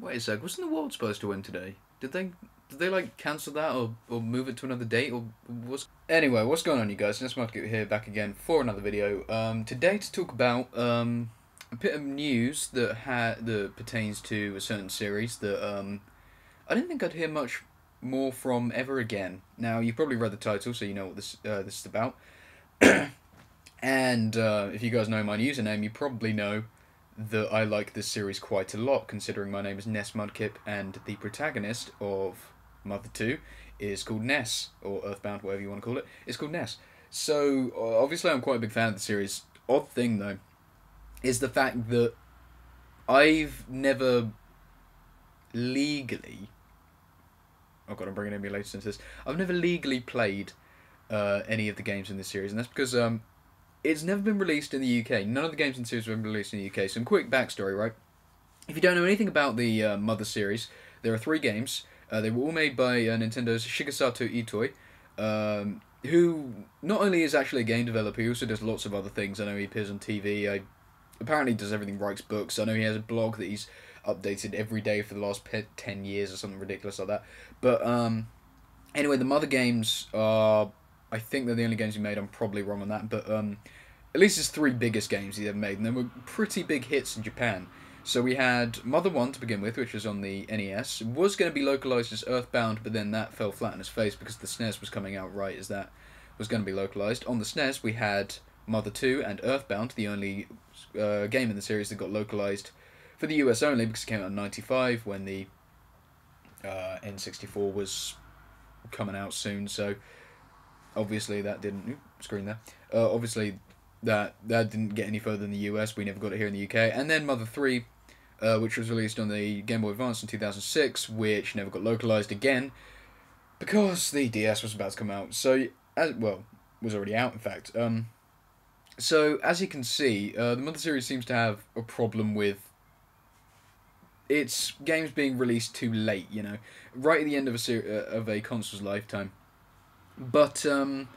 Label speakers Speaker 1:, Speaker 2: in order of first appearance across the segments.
Speaker 1: Wait a sec, wasn't the world supposed to win today? Did they like cancel that or move it to another date or what's anyway, what's going on you guys? NessMudkip here back again for another video. Today to talk about a bit of news that pertains to a certain series that I didn't think I'd hear much more from ever again. Now you've probably read the title, so you know what this is about. And if you guys know my username, you probably know that I like this series quite a lot, considering my name is NessMudkip, and the protagonist of Mother 2 is called Ness, or Earthbound, whatever you want to call it. It's called Ness. So, obviously I'm quite a big fan of the series. Odd thing, though, is the fact that I've never legally... Oh god, I'm bringing emulations into this. I've never legally played any of the games in this series, and that's because it's never been released in the UK. None of the games in the series have been released in the UK. Some quick backstory, right? If you don't know anything about the Mother series, there are 3 games. They were all made by Nintendo's Shigesato Itoi, who not only is actually a game developer, he also does lots of other things. I know he appears on TV. Apparently does everything, writes books. I know he has a blog that he's updated every day for the last 10 years or something ridiculous like that. But anyway, the Mother games are... I think they're the only games he made. I'm probably wrong on that, but at least his 3 biggest games he ever made, and they were pretty big hits in Japan. So we had Mother 1 to begin with, which was on the NES. It was going to be localized as Earthbound, but then that fell flat on its face because the SNES was coming out right as that was going to be localized. On the SNES, we had Mother 2 and Earthbound, the only game in the series that got localized for the US only, because it came out in '95 when the N64 was coming out soon. So obviously that didn't screen there. Obviously that didn't get any further in the US. We never got it here in the UK. And then Mother 3, which was released on the Game Boy Advance in 2006, which never got localized again because the DS was about to come out. So was already out in fact. So as you can see, the Mother series seems to have a problem with its games being released too late. You know, right at the end of a console's lifetime. But and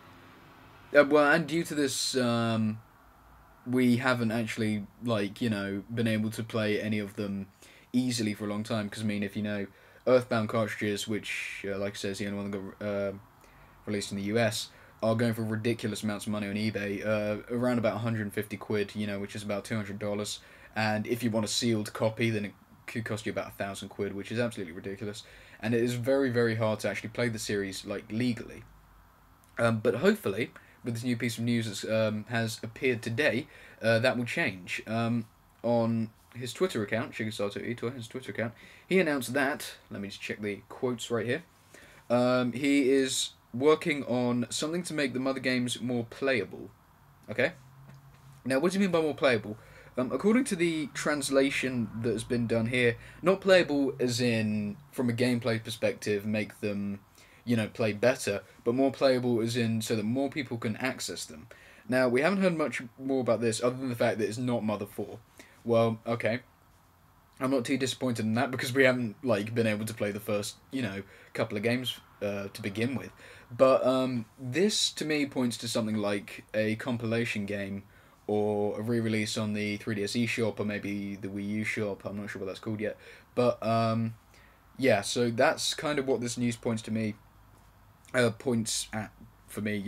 Speaker 1: due to this, we haven't actually been able to play any of them easily for a long time. Because I mean, if you know, Earthbound cartridges, which like I said, is the only one that got released in the US, are going for ridiculous amounts of money on eBay, around about 150 quid, you know, which is about $200. And if you want a sealed copy, then it could cost you about 1,000 quid, which is absolutely ridiculous. And it is very, very hard to actually play the series legally. But hopefully, with this new piece of news that has appeared today, that will change. On his Twitter account, Shigesato Itoi, his Twitter account, he announced that, let me just check the quotes right here, he is working on something to make the Mother games more playable. Okay? Now, what do you mean by more playable? According to the translation that has been done here, not playable as in, from a gameplay perspective, make them, play better, but more playable as in so that more people can access them. Now, we haven't heard much more about this other than the fact that it's not Mother 4. Well, okay. I'm not too disappointed in that because we haven't, been able to play the first, couple of games to begin with. But this, to me, points to something like a compilation game or a re-release on the 3DS eShop or maybe the Wii U shop. I'm not sure what that's called yet. But, yeah, so that's kind of what this news points at for me,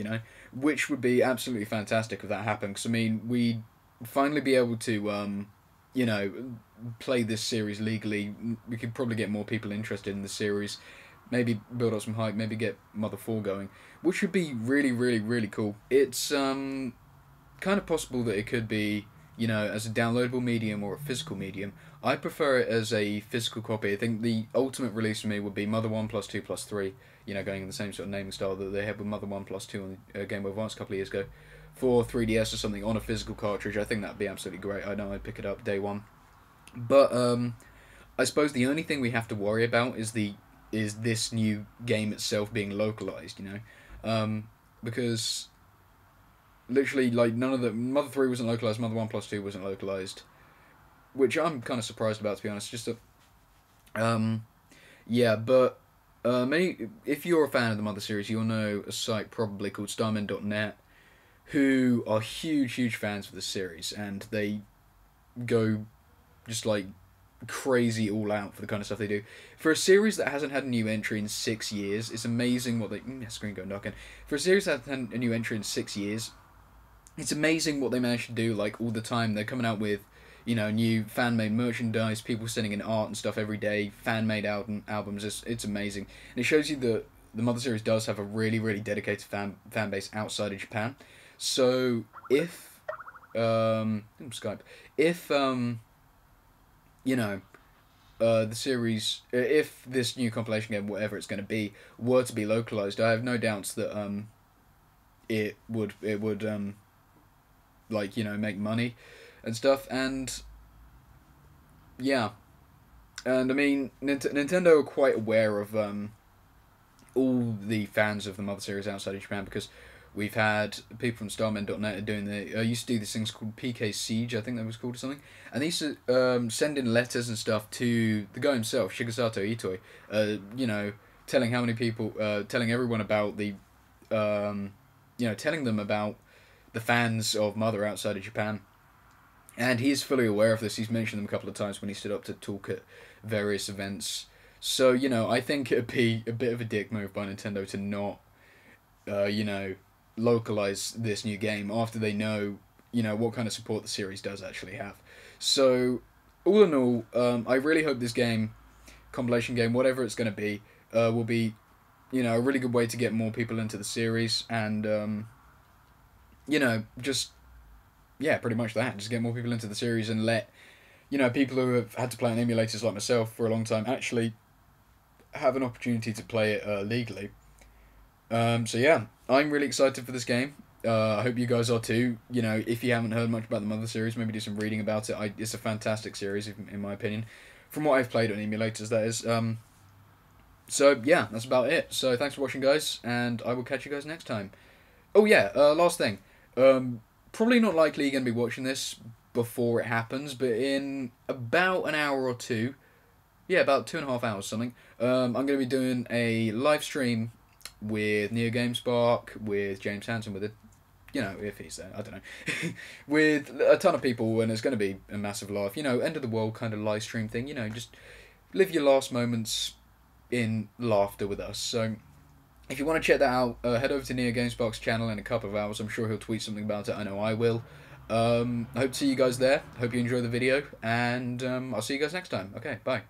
Speaker 1: which would be absolutely fantastic if that happened. Because, I mean, we'd finally be able to, play this series legally. We could probably get more people interested in the series. Maybe build up some hype, maybe get Mother 4 going, which would be really, really, really cool. It's kind of possible that it could be, as a downloadable medium or a physical medium. I prefer it as a physical copy. I think the ultimate release for me would be Mother 1 plus 2 plus 3, going in the same sort of naming style that they had with Mother 1 plus 2 on Game Boy Advance a couple of years ago. For 3DS or something on a physical cartridge, I think that'd be absolutely great. I know I'd pick it up day one. But I suppose the only thing we have to worry about is this new game itself being localized, because literally none of the Mother 3 wasn't localized, Mother 1 plus 2 wasn't localized, which I'm kind of surprised about, to be honest. Just yeah, but if you're a fan of the Mother series, you'll know a site probably called Starman.net, who are huge fans of the series, and they go just crazy all out for the kind of stuff they do. For a series that hasn't had a new entry in 6 years, it's amazing what they... screen going dark again. For a series that hasn't had a new entry in 6 years, it's amazing what they manage to do, like, all the time. They're coming out with, you know, new fan-made merchandise, people sending in art and stuff every day, fan-made albums. It's amazing. And it shows you that the Mother series does have a really, really dedicated fan base outside of Japan. So, if... Skype. If, you know, the series, if this new compilation game, whatever it's going to be, were to be localized, I have no doubts that it would like, you know, make money and stuff. And yeah, and I mean, Nintendo are quite aware of all the fans of the Mother series outside of Japan, because we've had people from Starmen.net doing used to do these things called PK Siege, I think that was called, or something. And they used to send in letters and stuff to the guy himself, Shigesato Itoi, you know, telling how many people, telling everyone about the, you know, telling them about the fans of Mother outside of Japan. And he's fully aware of this. He's mentioned them a couple of times when he stood up to talk at various events. So, you know, I think it'd be a bit of a dick move by Nintendo to not, you know, localize this new game after they know, you know, what kind of support the series does actually have. So, all in all, I really hope this game, compilation game, whatever it's going to be, will be, you know, a really good way to get more people into the series, and, you know, just, yeah, pretty much that. Just get more people into the series and let, you know, people who have had to play on emulators like myself for a long time actually have an opportunity to play it legally. So yeah, I'm really excited for this game. I hope you guys are too. You know, if you haven't heard much about the Mother series, maybe do some reading about it. It's a fantastic series, in my opinion, from what I've played on emulators, that is. So yeah, that's about it. So thanks for watching, guys, and I will catch you guys next time. Oh yeah, last thing. Probably not likely you're going to be watching this before it happens, but in about an hour or two, yeah, about 2.5 hours, something, I'm going to be doing a live stream with Neo GameSpark, with James Hansen, with a, you know, if he's there, I don't know, with a ton of people, and it's going to be a massive laugh, you know, end of the world kind of live stream thing, you know, just live your last moments in laughter with us. So if you want to check that out, head over to Neo GameSpark's channel in a couple of hours. I'm sure he'll tweet something about it. I know I will. I hope to see you guys there. Hope you enjoy the video, and I'll see you guys next time. Okay, bye.